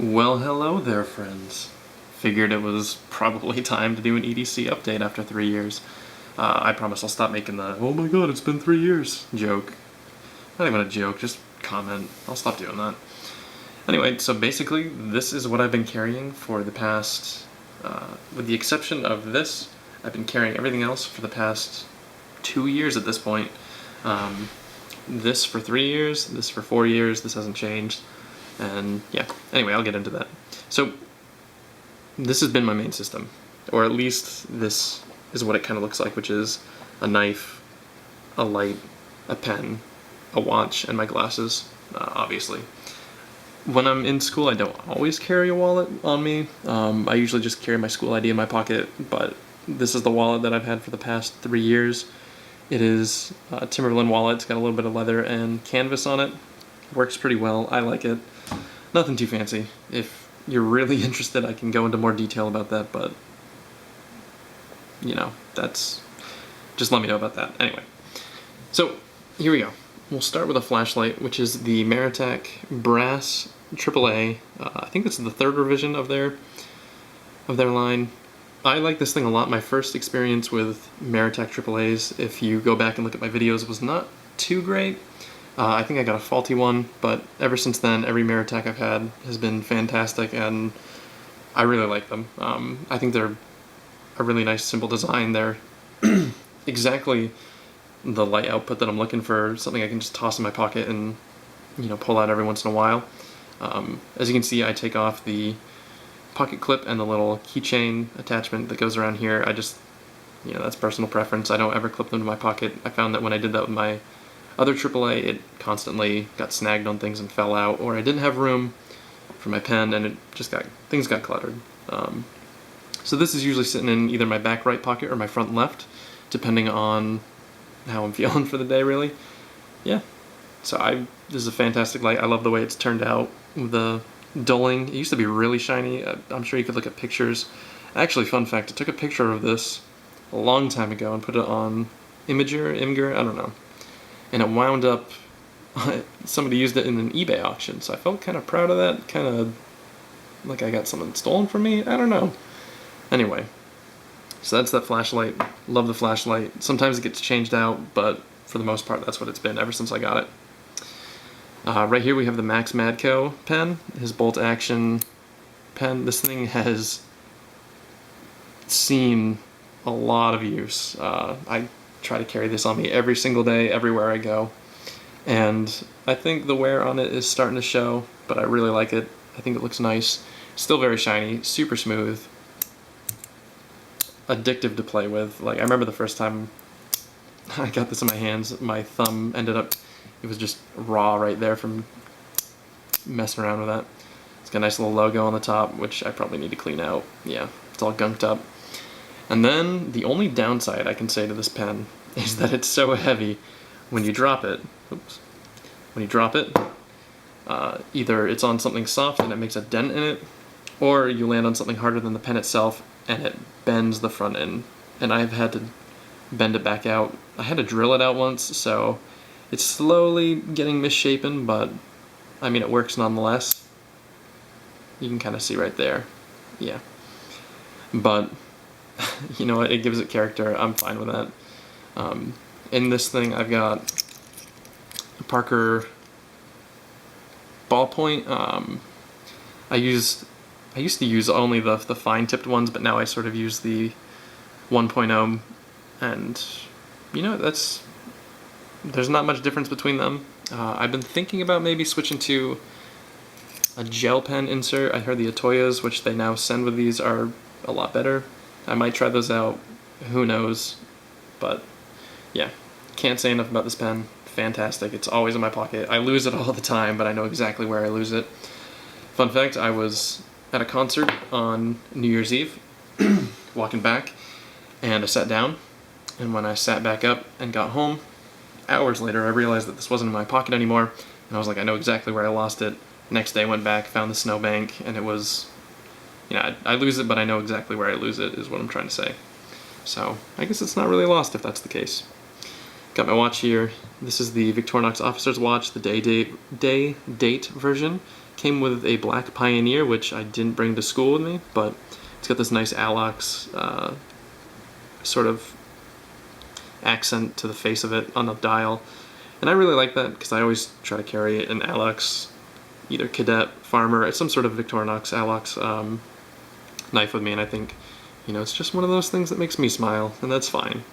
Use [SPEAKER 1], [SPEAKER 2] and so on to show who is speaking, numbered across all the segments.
[SPEAKER 1] Well, hello there, friends. Figured it was probably time to do an EDC update after 3 years. I promise I'll stop making the, oh my god, it's been 3 years joke. Not even a joke, just comment. I'll stop doing that. Anyway, so basically, this is what I've been carrying for the past, with the exception of this, I've been carrying everything else for the past 2 years at this point. This for 3 years, this for 4 years, this hasn't changed. And yeah, anyway, I'll get into that. So, this has been my main system, or at least this is what it kind of looks like, which is a knife, a light, a pen, a watch, and my glasses, obviously. When I'm in school, I don't always carry a wallet on me. I usually just carry my school ID in my pocket, but this is the wallet that I've had for the past 3 years. It is a Timberland wallet. It's got a little bit of leather and canvas on it. Works pretty well. I like it. Nothing too fancy. If you're really interested, I can go into more detail about that, but you know, that's, just let me know about that. Anyway, so here we go. We'll start with a flashlight, which is the Maritac Brass AAA. I think this is the 3rd revision of their line. I like this thing a lot. My first experience with Maritac AAAs, if you go back and look at my videos, was not too great. I think I got a faulty one, but ever since then, every Maritac I've had has been fantastic, and I really like them. I think they're a really nice, simple design. They're exactly the light output that I'm looking for, something I can just toss in my pocket and, you know, pull out every once in a while. As you can see, I take off the pocket clip and the little keychain attachment that goes around here. I just, you know, that's personal preference. I don't ever clip them to my pocket. I found that when I did that with my other AAA, it constantly got snagged on things and fell out, or I didn't have room for my pen and things got cluttered. So this is usually sitting in either my back right pocket or my front left, depending on how I'm feeling for the day, really. Yeah, so this is a fantastic light. I love the way it's turned out. The dulling, it used to be really shiny. I'm sure you could look at pictures. Actually, fun fact, I took a picture of this a long time ago and put it on Imgur, I don't know. And it wound up, somebody used it in an eBay auction, so I felt kind of proud of that, kind of like I got something stolen from me, I don't know. Anyway, so that's that flashlight. Love the flashlight. Sometimes it gets changed out, but for the most part, that's what it's been ever since I got it. Right here we have the Max Madco pen, his bolt action pen. This thing has seen a lot of use. I try to carry this on me every single day, everywhere I go. And I think the wear on it is starting to show, but I really like it. I think it looks nice. Still very shiny, super smooth. Addictive to play with. Like, I remember the first time I got this in my hands, my thumb ended up, it was just raw right there from messing around with that. It's got a nice little logo on the top, which I probably need to clean out. Yeah, it's all gunked up. And then the only downside I can say to this pen is that it's so heavy when you drop it. Oops. When you drop it, either it's on something soft and it makes a dent in it, or you land on something harder than the pen itself and it bends the front end. And I've had to bend it back out. I had to drill it out once, so it's slowly getting misshapen, but I mean, it works nonetheless. You can kind of see right there. Yeah. But you know what, it gives it character. I'm fine with that. In this thing, I've got a Parker ballpoint. I used to use only the fine-tipped ones, but now I sort of use the 1.0, and you know, there's not much difference between them. I've been thinking about maybe switching to a gel pen insert. I heard the Atoyas, which they now send with these, are a lot better. I might try those out, who knows, but yeah, can't say enough about this pen. Fantastic. It's always in my pocket. I lose it all the time, but I know exactly where I lose it. Fun fact, I was at a concert on New Year's Eve, walking back, and I sat down, and when I sat back up and got home, hours later I realized that this wasn't in my pocket anymore, and I was like, I know exactly where I lost it. Next day I went back, found the snowbank, and it was, you know, I lose it, but I know exactly where I lose it, is what I'm trying to say. So, I guess it's not really lost if that's the case. Got my watch here. This is the Victorinox Officer's Watch, the day date version. came with a black Pioneer, which I didn't bring to school with me, but it's got this nice Alox sort of accent to the face of it on the dial. And I really like that because I always try to carry an Alox, either Cadet, Farmer, some sort of Victorinox Alox knife with me, and I think, you know, it's just one of those things that makes me smile, and that's fine.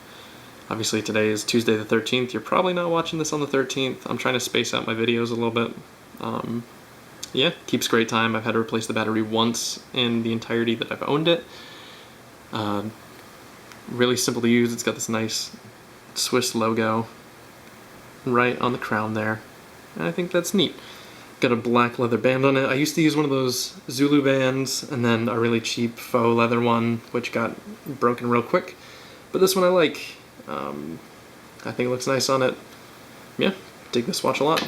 [SPEAKER 1] Obviously today is Tuesday the 13th. You're probably not watching this on the 13th. I'm trying to space out my videos a little bit. Yeah, keeps great time. I've had to replace the battery once in the entirety that I've owned it. Really simple to use. It's got this nice Swiss logo right on the crown there, and I think that's neat. Got a black leather band on it. I used to use one of those Zulu bands, and then a really cheap faux leather one, which got broken real quick. But this one I like. I think it looks nice on it. Yeah, dig this watch a lot.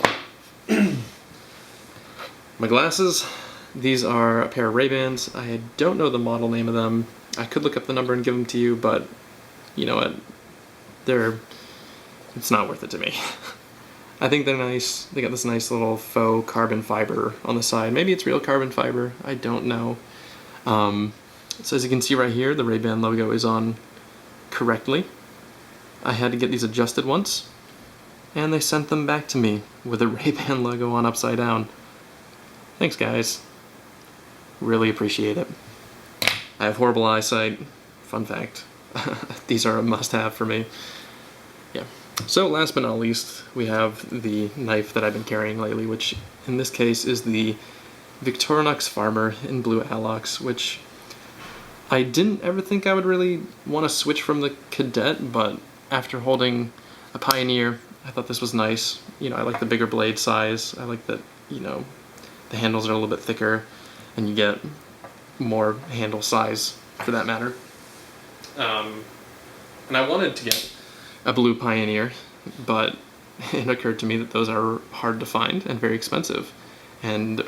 [SPEAKER 1] My glasses, these are a pair of Raybans. I don't know the model name of them. I could look up the number and give them to you, but you know what? It's not worth it to me. I think they're nice. They got this nice little faux carbon fiber on the side. Maybe it's real carbon fiber. I don't know. So as you can see right here, the Rayban logo is on correctly. I had to get these adjusted once, and they sent them back to me with a Rayban logo on upside down. Thanks, guys. Really appreciate it. I have horrible eyesight. Fun fact. These are a must-have for me. Yeah. So last but not least, we have the knife that I've been carrying lately, which in this case is the Victorinox Farmer in blue Alox, which I didn't ever think I would really want to switch from the Cadet, but after holding a Pioneer, I thought this was nice. You know, I like the bigger blade size. I like that, you know, the handles are a little bit thicker, and you get more handle size for that matter. And I wanted to get a blue Pioneer, but it occurred to me that those are hard to find and very expensive. And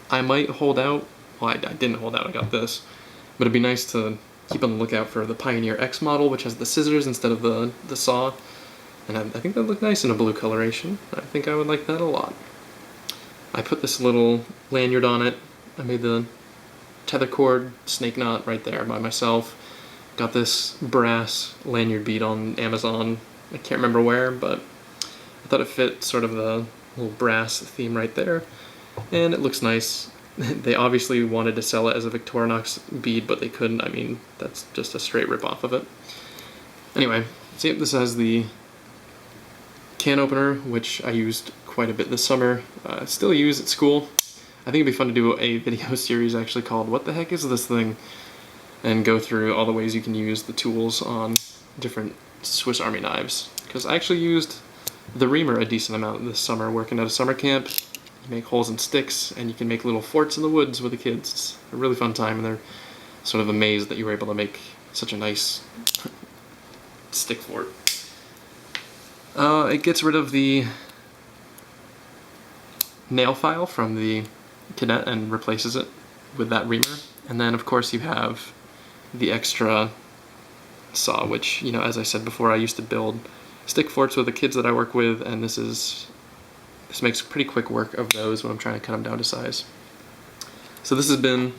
[SPEAKER 1] I might hold out. Well, I didn't hold out, I got this. But it'd be nice to keep on the lookout for the Pioneer X model, which has the scissors instead of the saw. And I think that look nice in a blue coloration. I think I would like that a lot. I put this little lanyard on it. I made the tether cord snake knot right there by myself. Got this brass lanyard bead on Amazon. I can't remember where, but I thought it fit sort of the little brass theme right there. And it looks nice. They obviously wanted to sell it as a Victorinox bead, but they couldn't. I mean, that's just a straight rip-off of it. Anyway, see, this has the can opener, which I used quite a bit this summer. Still use at school. I think it'd be fun to do a video series actually called "What the Heck is this thing?" and go through all the ways you can use the tools on different Swiss Army knives. Because I actually used the reamer a decent amount this summer working at a summer camp. You make holes in sticks, and you can make little forts in the woods with the kids. It's a really fun time, and they're sort of amazed that you were able to make such a nice stick fort. It gets rid of the nail file from the Cadet and replaces it with that reamer. And then, of course, you have the extra saw, which, you know, as I said before, I used to build stick forts with the kids that I work with, and this makes pretty quick work of those when I'm trying to cut them down to size. So this has been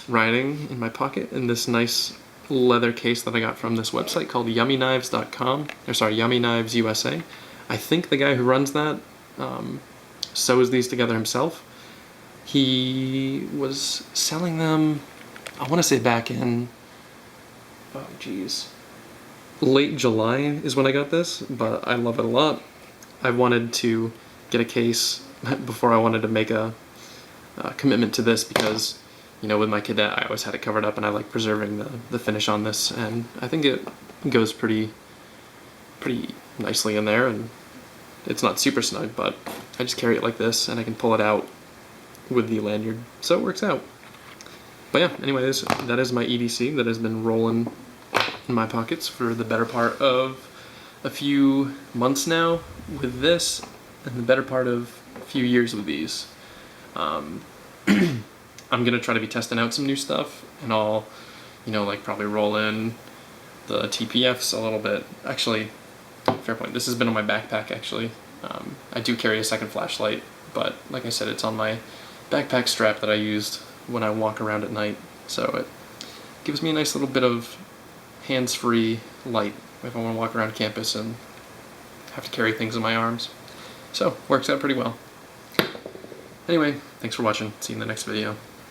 [SPEAKER 1] riding in my pocket in this nice leather case that I got from this website called yummyknives.com, or sorry, Yummy Knives USA. I think the guy who runs that sews these together himself. He was selling them, I want to say back in, oh geez, late July is when I got this, but I love it a lot. I wanted to get a case before I wanted to make a commitment to this because, you know, with my Cadet I always had it covered up, and I like preserving the finish on this, and I think it goes pretty nicely in there, and it's not super snug, but I just carry it like this and I can pull it out with the lanyard, so it works out. But yeah, anyways, that is my EDC that has been rolling in my pockets for the better part of a few months now with this, and the better part of a few years with these. I'm gonna try to be testing out some new stuff, and I'll, you know, like probably roll in the TPFs a little bit. Actually, fair point, this has been on my backpack actually. I do carry a second flashlight, but like I said, it's on my backpack strap that I used when I walk around at night, so it gives me a nice little bit of hands-free light if I want to walk around campus and have to carry things in my arms. So, works out pretty well. Anyway, thanks for watching. See you in the next video.